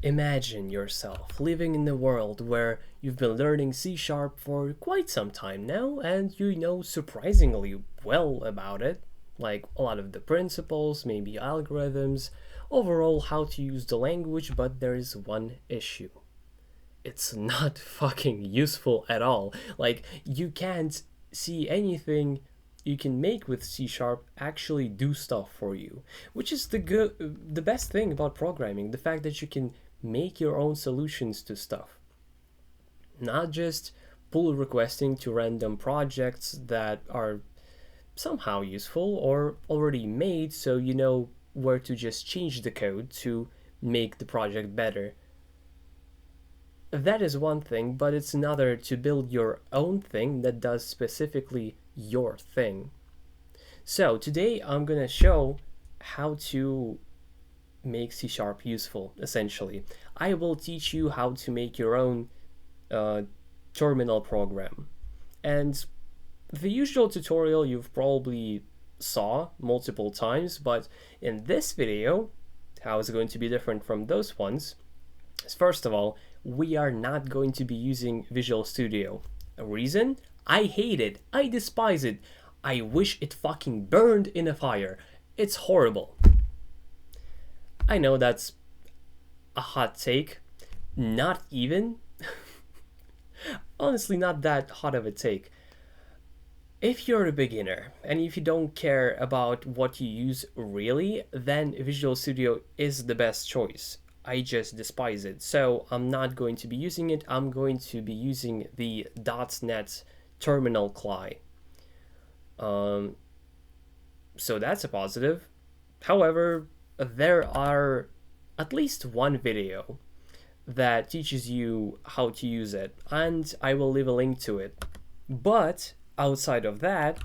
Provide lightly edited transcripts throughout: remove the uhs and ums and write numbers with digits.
Imagine yourself living in a world where you've been learning C Sharp for quite some time now and you know surprisingly well about it, like a lot of the principles, maybe algorithms, overall how to use the language, but there is one issue. It's not fucking useful at all. Like, you can't see anything you can make with C Sharp actually do stuff for you, which is the best thing about programming, the fact that you can make your own solutions to stuff, not just pull requesting to random projects that are somehow useful or already made so you know where to just change the code to make the project better. That is one thing, but it's another to build your own thing that does specifically your thing. So today I'm gonna show how to make C Sharp useful, essentially. I will teach you how to make your own uh, terminal program. And the usual tutorial you've probably saw multiple times, but in this video, how is it going to be different from those ones? Is first of all, we are not going to be using Visual Studio. A reason? I hate it. I despise it. I wish it fucking burned in a fire. It's horrible. I know that's a hot take. Not even. Honestly, not that hot of a take. If you're a beginner and if you don't care about what you use really, then Visual Studio is the best choice. I just despise it, so I'm not going to be using it. I'm going to be using the .NET Terminal CLI. So that's a positive. However, there are at least one video that teaches you how to use it, and I will leave a link to it. But outside of that,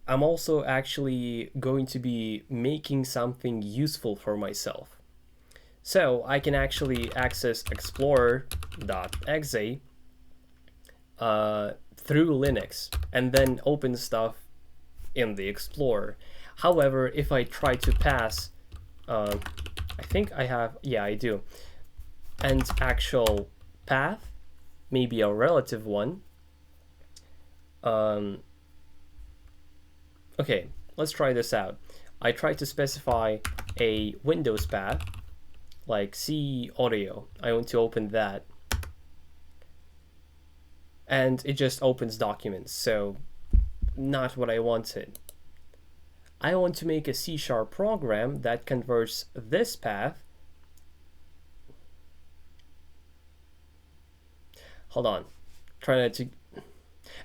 I'm also actually going to be making something useful for myself. So I can actually access explorer.exe through Linux and then open stuff in the Explorer. However, if I try to pass, I think I have, yeah, I do, an actual path, maybe a relative one. Okay, let's try this out. I try to specify a Windows path, like C audio. I want to open that. And it just opens documents, so not what I wanted. I want to make a C# program that converts this path. Hold on. Trying to.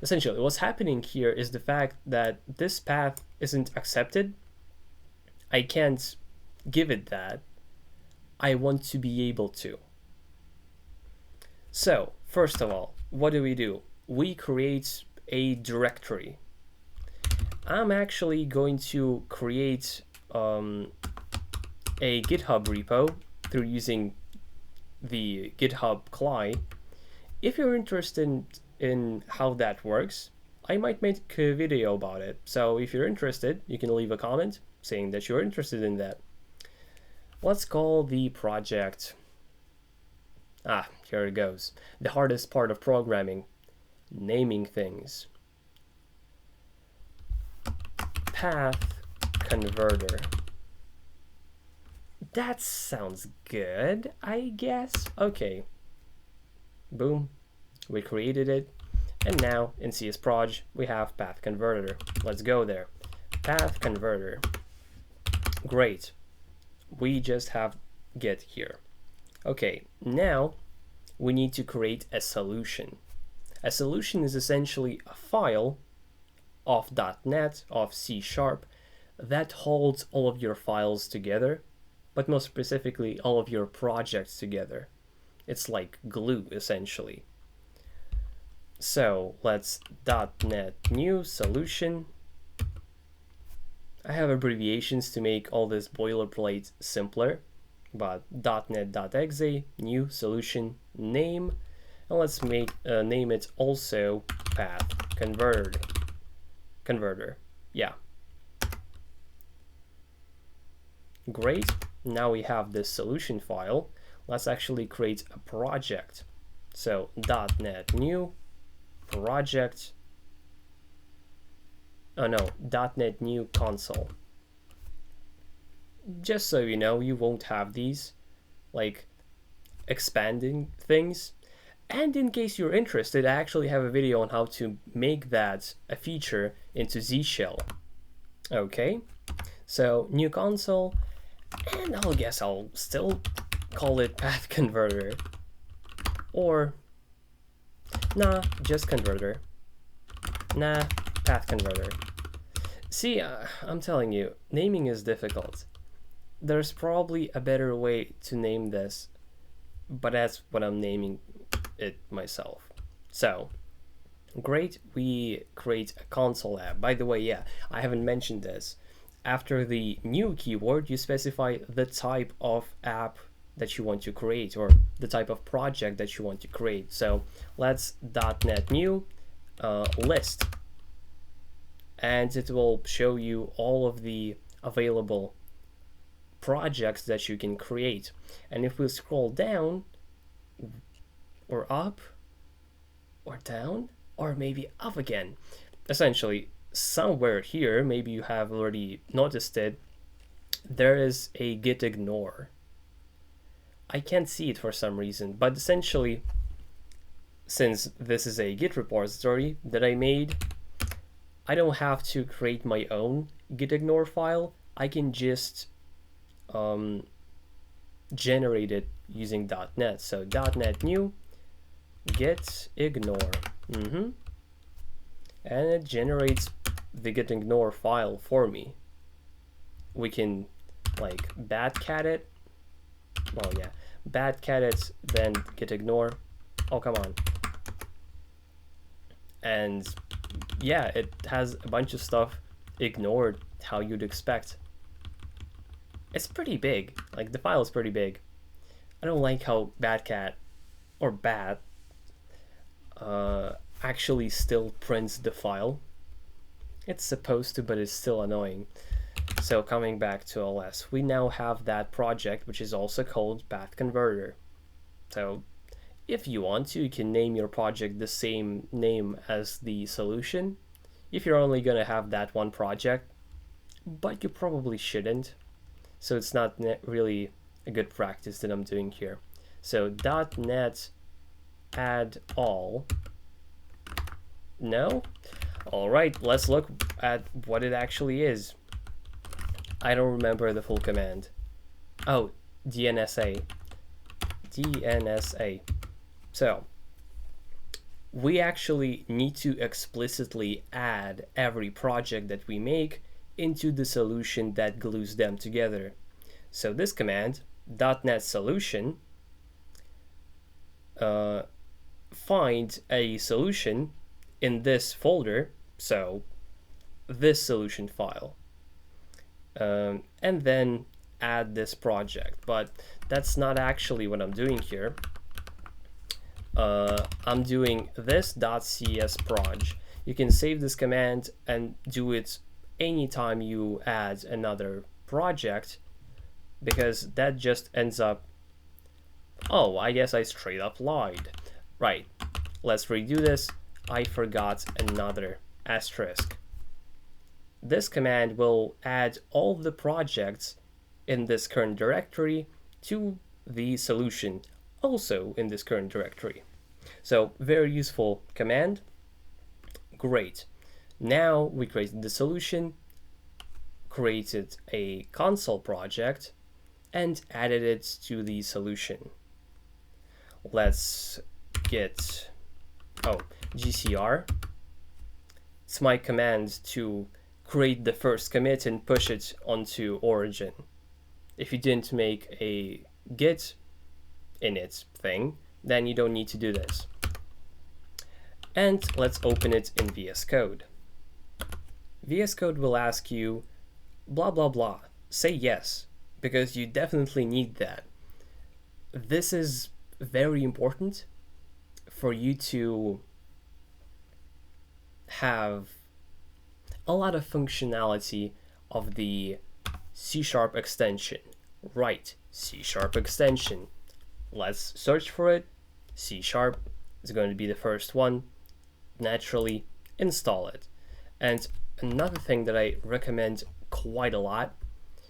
Essentially, what's happening here is the fact that this path isn't accepted. I can't give it that. I want to be able to. So, first of all, what do? We create a directory. I'm actually going to create a GitHub repo through using the GitHub CLI. If you're interested in how that works, I might make a video about it. So if you're interested, you can leave a comment saying that you're interested in that. Let's call the project. Here it goes. The hardest part of programming, naming things. Path converter. That sounds good, I guess. Okay. Boom. We created it. And now in CSproj, we have path converter. Let's go there. Path converter. Great. We just have get here. Okay, now we need to create a solution. A solution is essentially a file of .NET, of C# that holds all of your files together, but most specifically all of your projects together. It's like glue, essentially. So let's .NET new solution. I have abbreviations to make all this boilerplate simpler, but .NET.exe new solution name, and let's make name it also path converter. Yeah. Great. Now we have this solution file. let's actually create a project. So .NET new project. Oh no, .NET new console. Just so you know, you won't have these like expanding things. And in case you're interested, I actually have a video on how to make that a feature into Z Shell. Okay, so new console, and I'll guess I'll still call it path converter. Or, nah, just converter. Nah, path converter. See, I'm telling you, naming is difficult. There's probably a better way to name this, but that's what I'm naming it myself. So, great, we create a console app. By the way, yeah, I haven't mentioned this. After the new keyword, you specify the type of app that you want to create, or the type of project that you want to create. So let's .NET new list, and it will show you all of the available projects that you can create. And if we scroll down or up or down or maybe up again, essentially somewhere here, maybe you have already noticed it, there is a git ignore. I can't see it for some reason, but essentially, since this is a git repository that I made, I don't have to create my own git ignore file. I can just generate it using .NET. So .NET new git ignore, and it generates the git ignore file for me. We can like badcat it. Well, yeah, badcat it, then git ignore. Oh, come on. And yeah, it has a bunch of stuff ignored how you'd expect. It's pretty big. Like, the file is pretty big. I don't like how badcat or bat actually still prints the file. It's supposed to, but it's still annoying. So coming back to LS, we now have that project, which is also called Path Converter. So if you want to, you can name your project the same name as the solution, if you're only going to have that one project, but you probably shouldn't. So it's not really a good practice that I'm doing here. So .NET add all. No? All right, let's look at what it actually is. I don't remember the full command. Oh, DNSA. DNSA. So, we actually need to explicitly add every project that we make into the solution that glues them together. So this command, .NET solution, find a solution in this folder, so this solution file, and then add this project. But that's not actually what I'm doing here. I'm doing this .csproj. You can save this command and do it anytime you add another project, because that just ends up, oh, I guess I straight up lied. Right, let's redo this. I forgot another asterisk. This command will add all the projects in this current directory to the solution also in this current directory. So very useful command. Great. Now we created the solution, created a console project, and added it to the solution. Let's get, GCR. It's my command to create the first commit and push it onto origin. If you didn't make a git init thing, then you don't need to do this. And let's open it in VS Code. VS Code will ask you blah blah blah. Say yes, because you definitely need that. This is very important for you to have a lot of functionality of the C# extension. Right, C# extension. let's search for it. C# is going to be the first one. Naturally, install it. And another thing that I recommend quite a lot,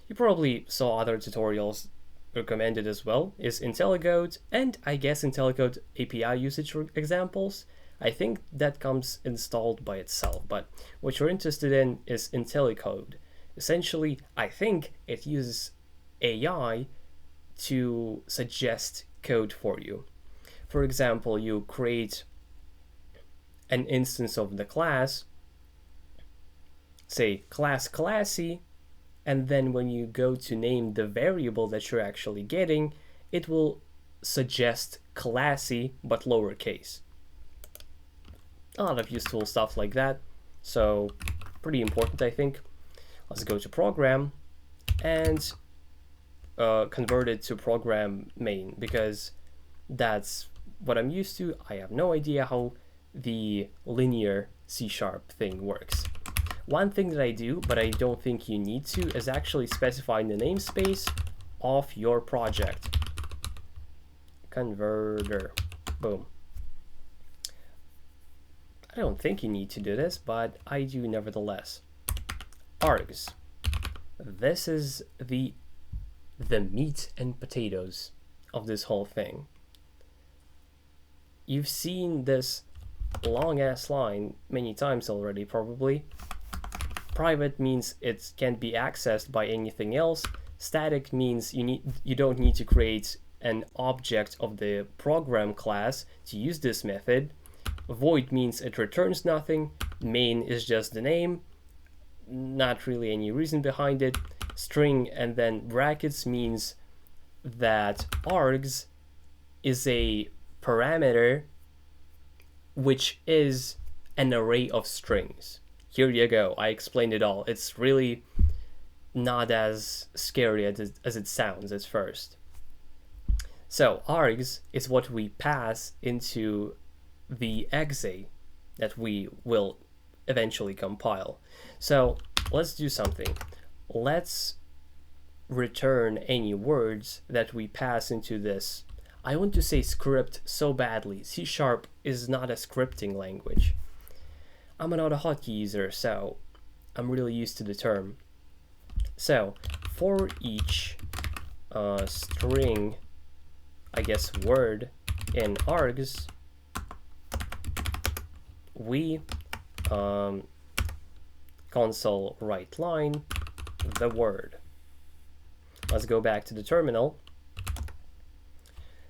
you probably saw other tutorials recommended as well, is IntelliCode, and I guess IntelliCode API usage examples. I think that comes installed by itself, but what you're interested in is IntelliCode. Essentially, I think it uses AI to suggest code for you. For example, you create an instance of the class, say class classy, and then when you go to name the variable that you're actually getting, it will suggest classy but lowercase. A lot of useful stuff like that, so pretty important, I think. Let's go to program and convert it to program main, because that's what I'm used to. I have no idea how the linear C# thing works. One thing that I do, but I don't think you need to, is actually specifying the namespace of your project. Converter. Boom. I don't think you need to do this, but I do nevertheless. Args. This is the meat and potatoes of this whole thing. You've seen this long ass line many times already, probably. Private means it can't be accessed by anything else. Static means you don't need to create an object of the program class to use this method. Void means it returns nothing. Main is just the name, not really any reason behind it. String and then brackets means that args is a parameter which is an array of strings. Here you go, I explained it all. It's really not as scary as it sounds at first. So args is what we pass into the exe that we will eventually compile. So let's do something. Let's return any words that we pass into this. I want to say script so badly. C# is not a scripting language. I'm not a hotkey user, so I'm really used to the term. So for each string, I guess word in args, we console write line the word. Let's go back to the terminal.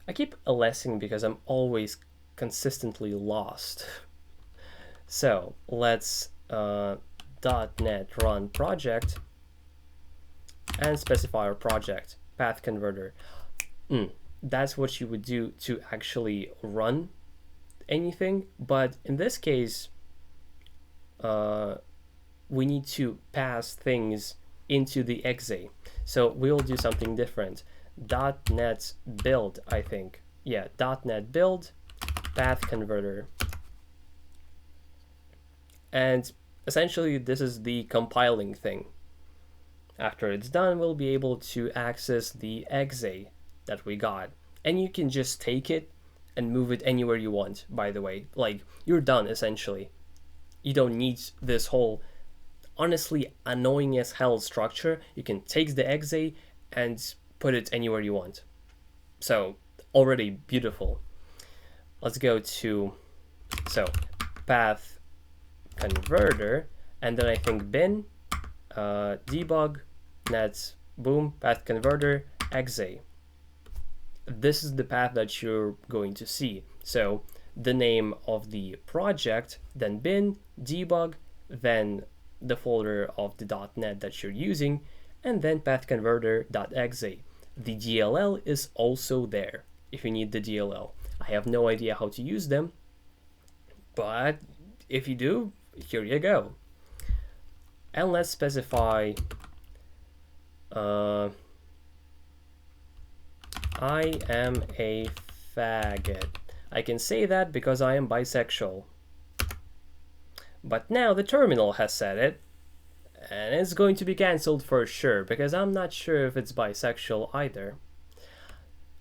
I keep elesing because I'm always consistently lost. So let's .NET run project and specify our project path converter. That's what you would do to actually run anything, but in this case we need to pass things into the exe. So we'll do something different. .NET build, I think. Yeah, .NET build path converter. And essentially this is the compiling thing. After it's done, we'll be able to access the exe that we got. And you can just take it and move it anywhere you want, by the way. Like, you're done, essentially. You don't need this whole, honestly, annoying as hell structure. You can take the exe and put it anywhere you want. So, already beautiful. Let's go to, path converter, and then I think bin, debug, net, boom, path converter, exe. This is the path that you're going to see. So the name of the project, then bin, debug, then the folder of the .NET that you're using, and then path converter.exe. The DLL is also there if you need the DLL. I have no idea how to use them, but if you do, here you go. And let's specify I am a faggot. I can say that because I am bisexual. But now the terminal has said it, and it's going to be cancelled for sure, because I'm not sure if it's bisexual either.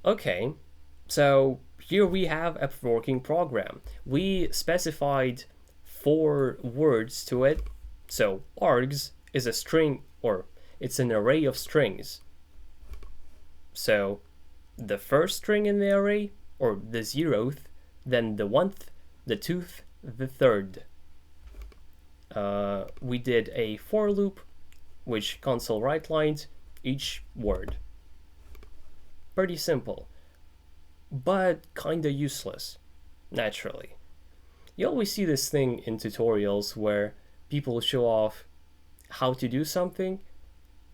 Okay, So here we have a working program. We specified 4 words to it. So args is a string, or it's an array of strings. So the first string in the array, or the 0th, then the 1th, the 2th, the 3rd. We did a for loop, which console write lines each word. Pretty simple, but kinda useless, naturally. You always see this thing in tutorials where people show off how to do something,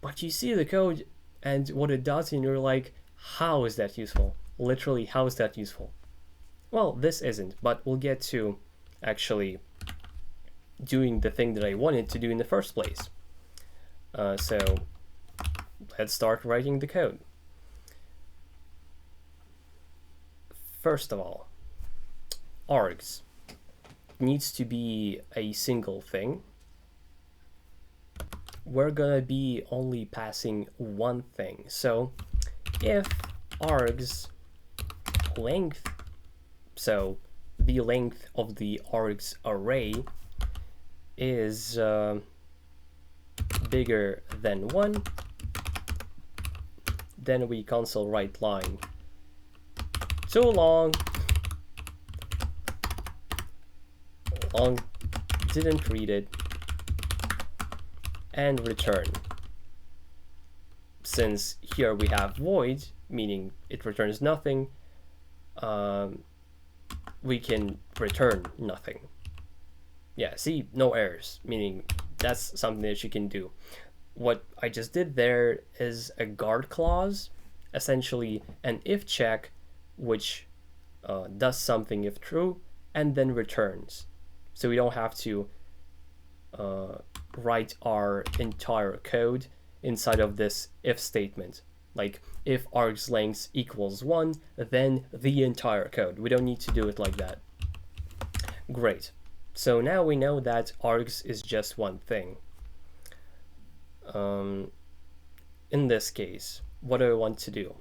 but you see the code and what it does, and you're like, how is that useful? Literally, how is that useful? Well, this isn't, but we'll get to actually doing the thing that I wanted to do in the first place. So let's start writing the code. First of all, args needs to be a single thing. We're gonna be only passing one thing. So if args length, so the length of the args array is bigger than 1, then we console write line too long, didn't read it, and return. Since here we have void, meaning it returns nothing, we can return nothing. Yeah, see, no errors, meaning that's something that you can do. What I just did there is a guard clause, essentially an if check, which does something if true, and then returns. So we don't have to write our entire code inside of this if statement. Like, if args length equals 1, then the entire code. We don't need to do it like that. Great. So now we know that args is just one thing. In this case, what do I want to do?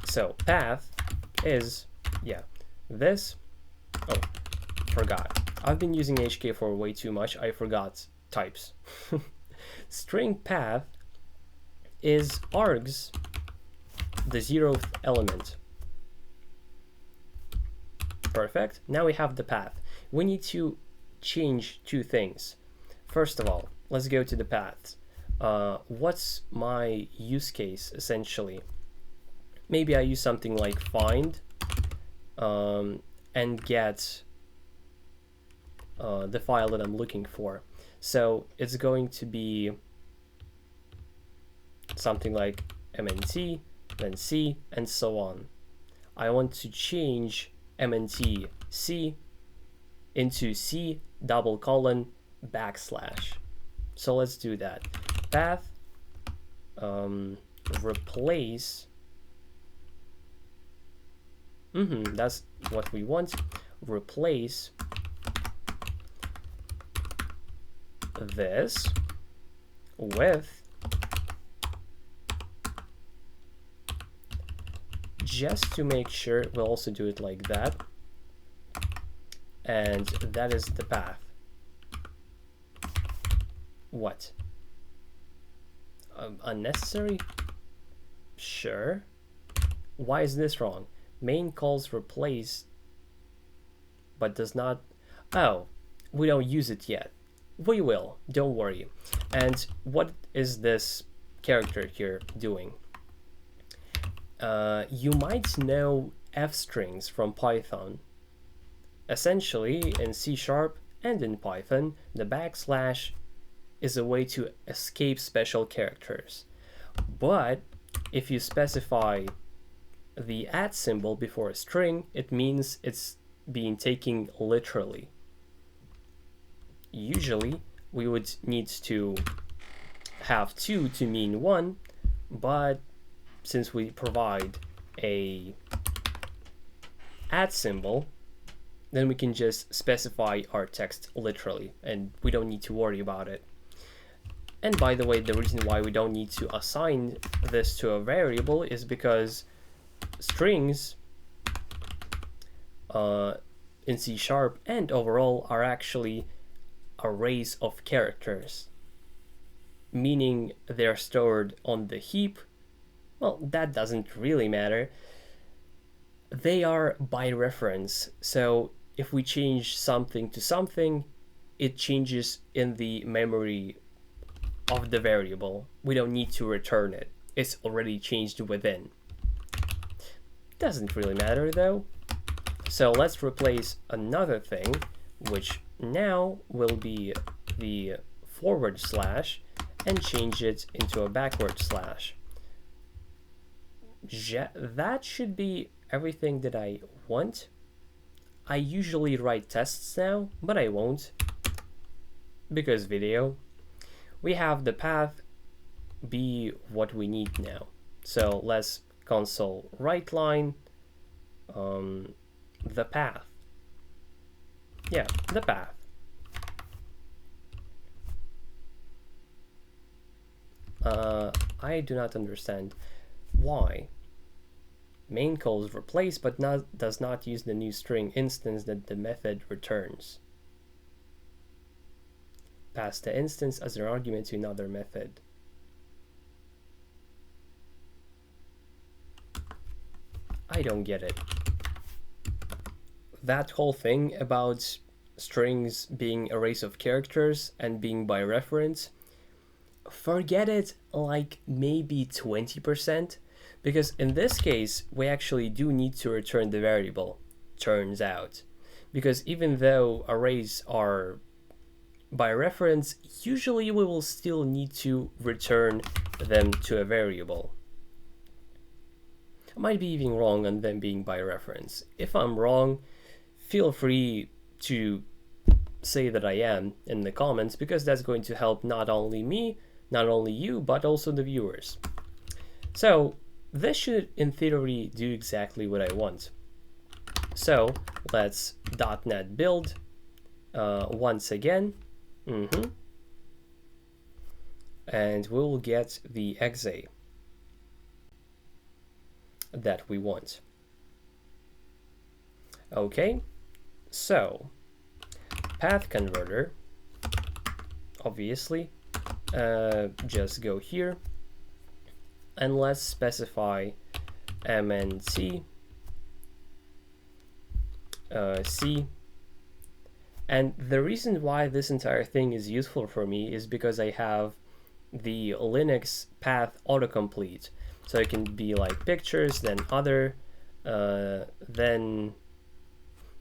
So path is, this. Oh, forgot. I've been using HK for way too much. I forgot types. String path is args, the 0th element. Perfect. Now we have the path. We need to change 2 things. First of all, let's go to the paths. What's my use case, essentially? Maybe I use something like find and get the file that I'm looking for. So it's going to be something like mnt, then c, and so on. I want to change mnt c into c : backslash. So let's do that. Path replace. That's what we want. Replace this with, just to make sure, we'll also do it like that, and that is the path. What? Unnecessary? Sure. Why is this wrong? Main calls replace, but does not. Oh, we don't use it yet. We will, don't worry. And what is this character here doing? You might know F strings from Python. Essentially, in C# and in Python, the backslash is a way to escape special characters. But if you specify the @ symbol before a string, it means it's being taken literally. Usually, we would need to have 2 to mean 1, but since we provide a @ symbol, then we can just specify our text literally, and we don't need to worry about it. And by the way, the reason why we don't need to assign this to a variable is because strings in C# and overall are actually arrays of characters, meaning they're stored on the heap. Well, that doesn't really matter. They are by reference, so if we change something to something, it changes in the memory of the variable. We don't need to return it. It's already changed within. Doesn't really matter though. So let's replace another thing, which now will be the forward slash, and change it into a backward slash. That should be everything that I want. I usually write tests now, but I won't, because video. We have the path be what we need now. So let's console write line the path. Yeah, the path. I do not understand why. Main calls replace but does not use the new string instance that the method returns. Pass the instance as an argument to another method. I don't get it. That whole thing about strings being arrays of characters and being by reference, forget it like maybe 20%, because in this case we actually do need to return the variable, turns out, because even though arrays are by reference, usually we will still need to return them to a variable. I might be even wrong on them being by reference. If I'm wrong, feel free to say that I am in the comments, because that's going to help not only me, not only you, but also the viewers. So this should in theory do exactly what I want. So let's .NET build once again. And we'll get the exe that we want. Okay, so path converter, obviously, just go here and let's specify mnt c. And the reason why this entire thing is useful for me is because I have the Linux path autocomplete. So it can be like pictures, then other, then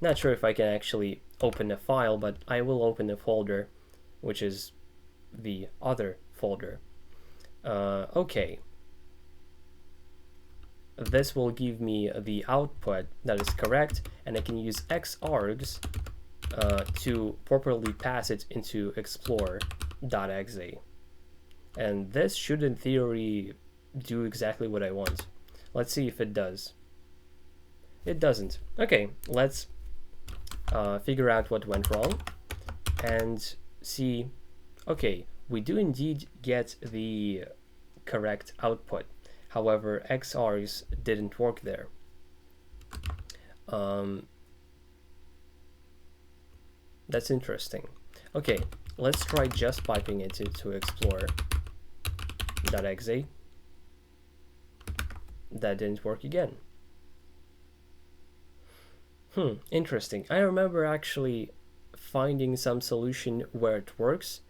not sure if I can actually open a file, but I will open a folder, which is the other folder. Okay. This will give me the output that is correct, and I can use xargs to properly pass it into explore.exe. And this should in theory do exactly what I want. Let's see if it does. It doesn't. Okay, let's figure out what went wrong and see. Okay, we do indeed get the correct output. However, xargs didn't work there. That's interesting. Okay, let's try just piping it to explore.exe. That didn't work again. Interesting. I remember actually finding some solution where it works.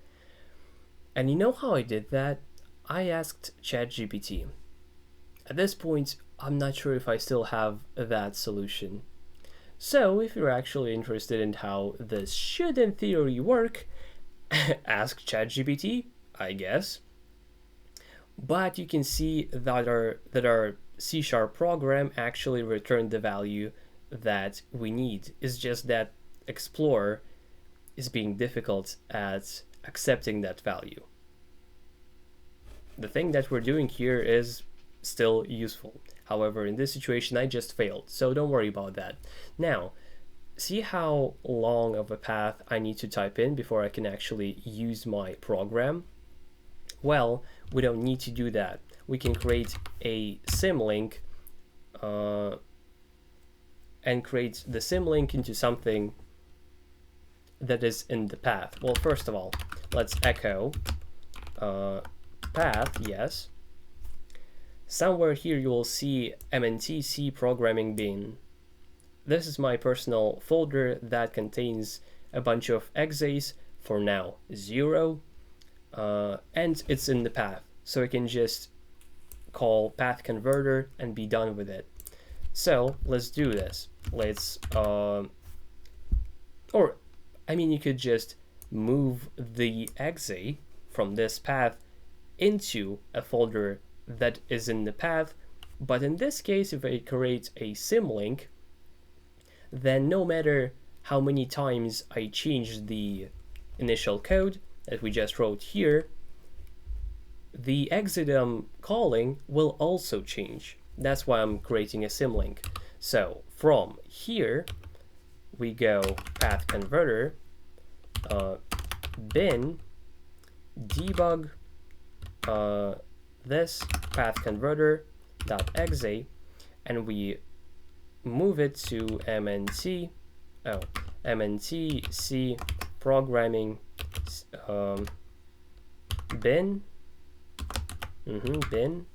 And you know how I did that? I asked ChatGPT. At this point, I'm not sure if I still have that solution. So if you're actually interested in how this should in theory work, ask ChatGPT, I guess. But you can see that our C# program actually returned the value that we need. It's just that Explorer is being difficult at accepting that value. The thing that we're doing here is still useful. However, in this situation, I just failed, so don't worry about that. Now, see how long of a path I need to type in before I can actually use my program? Well, we don't need to do that. We can create a symlink and create the symlink into something that is in the path? Well, first of all, let's echo path, yes. Somewhere here you will see mntc programming bin. This is my personal folder that contains a bunch of exes, for now 0, and it's in the path, so I can just call path converter and be done with it. So let's do this. Let's or I mean, you could just move the exe from this path into a folder that is in the path, but in this case, if I create a symlink, then no matter how many times I change the initial code that we just wrote here, the exit I'm calling will also change. That's why I'm creating a symlink. So from here, we go path converter, bin, debug, this path converter dot exe, and we move it to mntc programming bin. Bin.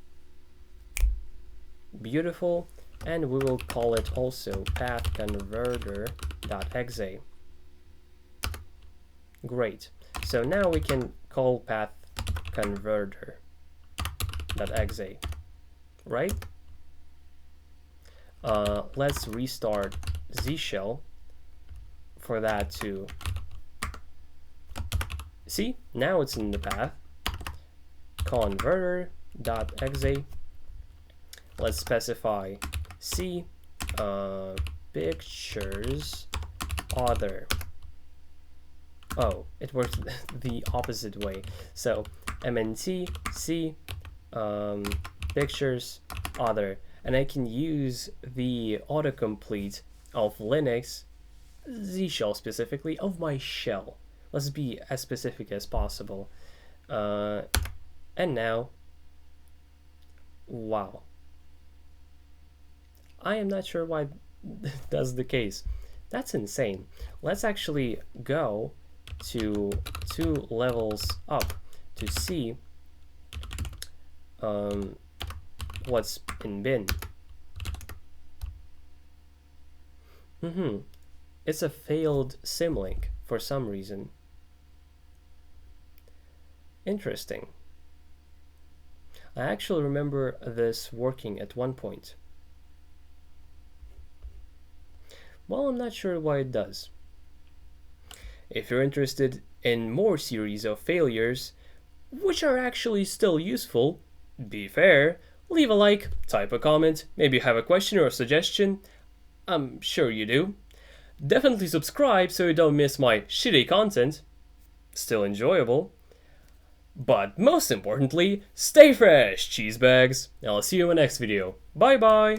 Beautiful. And we will call it also path converter.exe. Great. So now we can call path converter.exe, right? Let's restart Z shell for that too. See, now it's in the path. Converter.exe. Let's specify C pictures other. Oh, it works the opposite way. So mnt C pictures other, and I can use the autocomplete of Linux, Z shell specifically, of my shell. Let's be as specific as possible. And now, wow. I am not sure why that's the case. That's insane. Let's actually go to 2 levels up to see what's in bin. It's a failed symlink for some reason. Interesting. I actually remember this working at one point. Well, I'm not sure why it does. If you're interested in more series of failures, which are actually still useful, be fair, leave a like, type a comment, maybe have a question or a suggestion. I'm sure you do. Definitely subscribe so you don't miss my shitty content. Still enjoyable. But most importantly, stay fresh, cheese bags. I'll see you in my next video. Bye bye!